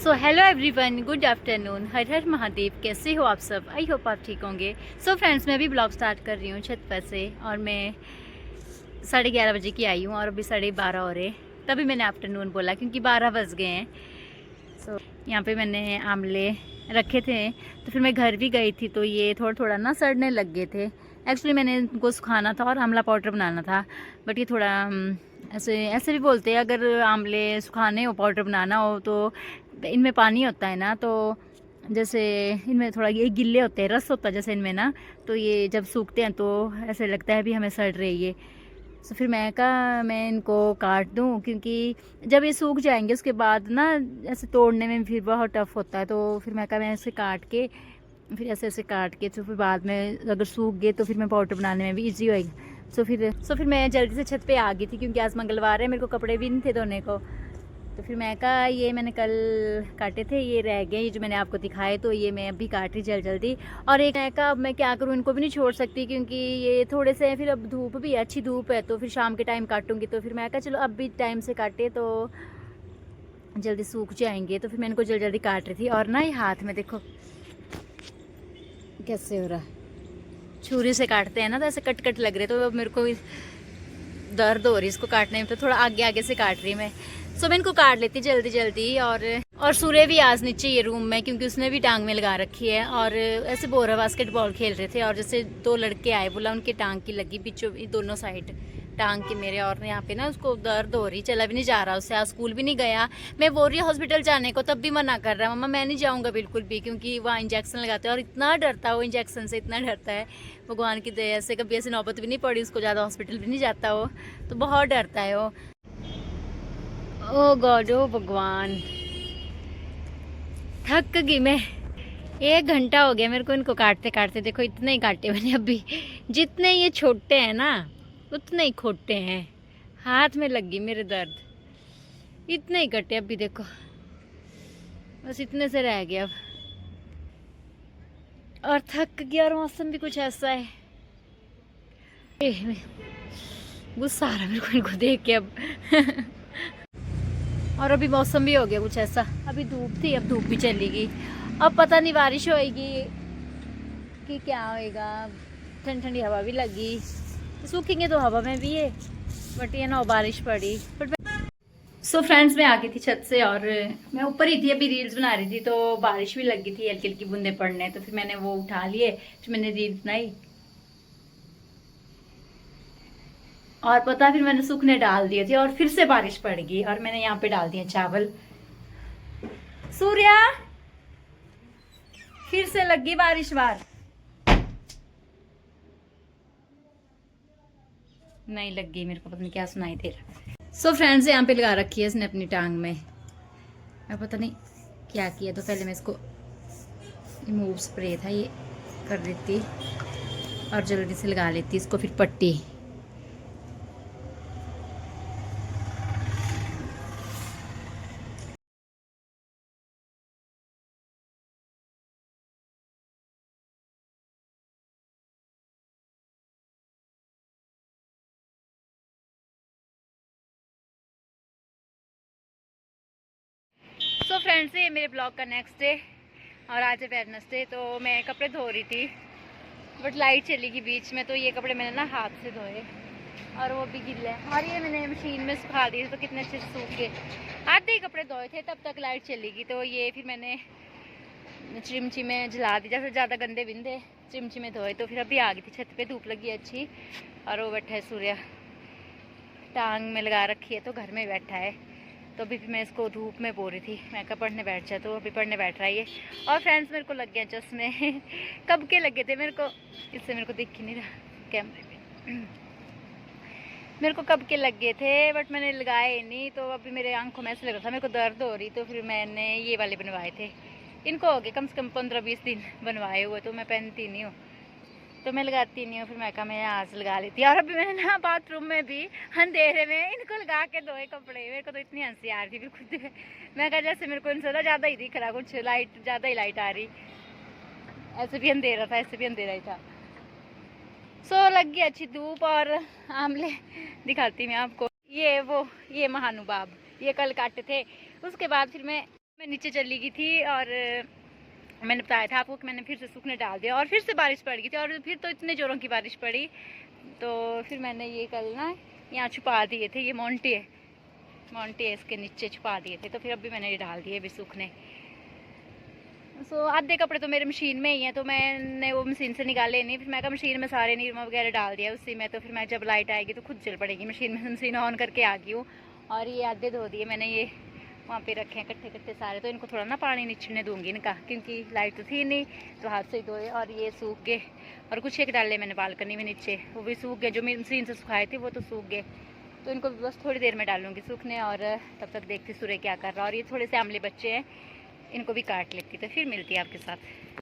सो hello everyone, good afternoon. Har Har Mahadev. कैसे हो आप सब? आई होप आप ठीक होंगे। सो फ्रेंड्स, मैं अभी ब्लॉग स्टार्ट कर रही हूँ छत पर से, और मैं 11:30 बजे की आई हूँ और अभी 12:30 हो रहे। तभी मैंने आफ्टरनून बोला क्योंकि 12 बज गए हैं। सो यहाँ पे मैंने आमले रखे थे, तो फिर मैं घर भी गई थी तो ये थोड़ा थोड़ा ना सड़ने लग गए थे। एक्चुअली मैंने इनको सुखाना था और आमला पाउडर बनाना था, बट ये थोड़ा ऐसे ऐसे भी बोलते हैं, अगर आमले सुखाने हो, पाउडर बनाना हो, तो इनमें पानी होता है ना, तो जैसे इनमें थोड़ा ये गिल्ले होते हैं, रस होता है जैसे इनमें ना, तो ये जब सूखते हैं तो ऐसे लगता है भी हमें सड़ रही है। तो फिर मैं कहा मैं इनको काट दूं, क्योंकि जब ये सूख जाएंगे उसके बाद ना ऐसे तोड़ने में फिर बहुत टफ होता है। तो फिर मैं कहा मैं ऐसे काट के, फिर ऐसे ऐसे काट के, तो फिर बाद में अगर सूख गए तो फिर मैं पाउडर बनाने में भी इजी होएगी। सो फिर मैं जल्दी से छत पे आ गई थी, क्योंकि आज मंगलवार है, मेरे को कपड़े भी नहीं थे धोने को। तो फिर मैं कहा ये मैंने कल काटे थे, ये रह गए, ये जो मैंने आपको दिखाए, तो ये मैं अभी काट रही जल्दी। और एक मैं कहा अब मैं क्या करूँ, इनको भी नहीं छोड़ सकती क्योंकि ये थोड़े से, फिर अब धूप भी है, अच्छी धूप है, तो फिर शाम के टाइम काटूंगी। तो फिर मैं कहा चलो अब भी टाइम से काटे तो जल्दी सूख जाएंगे। तो फिर मैं इनको जल्दी जल्दी काट रही थी। और ना ये हाथ में देखो कैसे हो रहा है, छुरी से काटते हैं ना तो ऐसे कट कट लग रहे, तो अब मेरे को दर्द हो रही इसको काटने में, तो थोड़ा आगे आगे से काट रही मैं। सो मैं इनको काट लेती जल्दी जल्दी। और सूर्य भी आज नीचे ये रूम में, क्योंकि उसने भी टांग में लगा रखी है। और ऐसे बोरा बास्केटबॉल खेल रहे थे, और जैसे 2 लड़के आए, बोला उनकी टांग की लगी बीचों दोनों साइड टांग के मेरे, और यहाँ पे ना उसको दर्द हो रही, चला भी नहीं जा रहा उससे, आज स्कूल भी नहीं गया। मैं बोल रही हूँ हॉस्पिटल जाने को, तब भी मना कर रहा है, मम्मा मैं नहीं जाऊँगा बिल्कुल भी, क्योंकि वहाँ इंजेक्शन लगाते हैं और इतना डरता है वो इंजेक्शन से, इतना डरता है। भगवान की दया से कभी ऐसी नौबत भी नहीं पड़ी उसको, ज़्यादा हॉस्पिटल भी नहीं जाता वो, तो बहुत डरता है वो। ओ गॉड, ओ भगवान, थक गई मैं। 1 घंटा हो गया मेरे को इनको काटते काटते। देखो इतने ही काटे मैंने अभी, जितने ये छोटे हैं ना उतने ही खोटे हैं। हाथ में लग गई मेरे दर्द, इतने ही कटे अभी देखो, बस इतने से रह गया अब। और थक गया, और मौसम भी कुछ ऐसा है, गुस्सा आ रहा मेरे को इनको देख के अब। और अभी मौसम भी हो गया कुछ ऐसा, अभी धूप थी अब धूप भी चली गई। अब पता नहीं बारिश होएगी कि क्या होएगा। ठंडी ठंडी हवा भी लगी, सूखेंगे तो हवा में भी है, बट ये ना बारिश पड़ी। बट सो फ्रेंड्स, मैं आ गई थी छत से, और मैं ऊपर ही थी, अभी रील्स बना रही थी, तो बारिश भी लगी थी, हल्की हल्की बूंदे पड़ने, तो फिर मैंने वो उठा लिए, फिर मैंने रील्स बनाई। और पता, फिर मैंने सूखने डाल दिए थे और फिर से बारिश पड़ गई, और मैंने यहाँ पे डाल दिए चावल। सूर्या, फिर से लगी बारिश बार, नहीं लग गई, मेरे को पता नहीं क्या सुनाई दे रहा। सो फ्रेंड्स, यहाँ पे लगा रखी है इसने अपनी टांग में, मैं पता नहीं क्या किया। तो पहले मैं इसको मूव स्प्रे था ये कर देती, और जल्दी से लगा लेती इसको फिर पट्टी। सो फ्रेंड्स, ये मेरे ब्लॉग का नेक्स्ट डे, और आज है वेडनेसडे। तो मैं कपड़े धो रही थी, बट लाइट चली गई बीच में, तो ये कपड़े मैंने ना हाथ से धोए, और वो भी गिले हैं, और ये मैंने मशीन में सुखा दिए तो कितने अच्छे से सूख गए। आधे ही कपड़े धोए थे, तब तक लाइट चली गई, तो ये फिर मैंने चिमची में जला दी, जैसे ज़्यादा गंदे बिंदे चिमची में धोए। तो फिर अभी आ गई थी छत पे, धूप लगी अच्छी, और वो बैठा है सूर्या, टांग में लगा रखी है, तो घर में बैठा है। तो अभी मैं इसको धूप में बो रही थी, मैं कहा पढ़ने बैठ जाए, तो अभी पढ़ने बैठ रहा है ये। और फ्रेंड्स, मेरे को लग गया चश्मे। कब के लगे थे मेरे को, इससे मेरे को दिख ही नहीं रहा कैमरे में। मेरे को कब के लग गए थे, बट मैंने लगाए ही नहीं, तो अभी मेरे आंखों में ऐसे लग रहा था, मेरे को दर्द हो रही, तो फिर मैंने ये वाले बनवाए थे। इनको हो गए कम से कम 15-20 दिन बनवाए हुए, तो मैं पहनती नहीं हूँ, तो मैं लगाती नहीं हूँ। फिर मैं कहा मैं आज लगा लेती। और अभी मैंने ना बाथरूम में भी अंधेरे में इनको लगा के धोए कपड़े, मेरे को तो इतनी हंसी आ रही थी फिर खुद। मैं कहा जैसे मेरे को इनसे ना ज़्यादा ही दिख रहा, कुछ लाइट ज़्यादा ही लाइट आ रही, ऐसे भी अंधेरा था, ऐसे भी अंधेरा ही था। सो लग गई अच्छी धूप। और आमले दिखाती मैं आपको, ये महानुभाव, ये कल काटे थे, उसके बाद फिर मैं मैं नीचे चली गई थी और मैंने बताया था आपको कि मैंने फिर से सूखने डाल दिया और फिर से बारिश पड़ गई थी और फिर तो इतने ज़ोरों की बारिश पड़ी, तो फिर मैंने ये कल ना यहाँ छुपा दिए थे। ये मोंटी है, इसके नीचे छुपा दिए थे, तो फिर अभी मैंने ये डाल दिए अभी सूखने। सो आधे कपड़े तो मेरे मशीन में ही हैं, तो मैंने वो मशीन से निकाले नहीं। फिर मैं कहा मशीन में सारे निरमा वगैरह डाल दिया उसी में, तो फिर मैं जब लाइट आएगी तो खुद चल पड़ेगी मशीन में। मशीन ऑन करके आ गई हूँ और ये आधे धो दिए मैंने, ये वहाँ पे रखे हैं इकट्ठे इकट्ठे सारे। तो इनको थोड़ा ना पानी निचड़ने दूंगी इनका, क्योंकि लाइट तो थी नहीं, तो हाथ से ही धोए। और ये सूख गए और कुछ एक डाले मैंने बालकनी में नीचे, वो भी सूख गए। जो मेरी मशीन से सुखाए थे वो तो सूख गए, तो इनको बस थोड़ी देर में डालूंगी सूखने। और तब तक देखती सूर्य क्या कर रहा है। और ये थोड़े से आमले बच्चे हैं, इनको भी काट लेती, तो फिर मिलती है आपके साथ।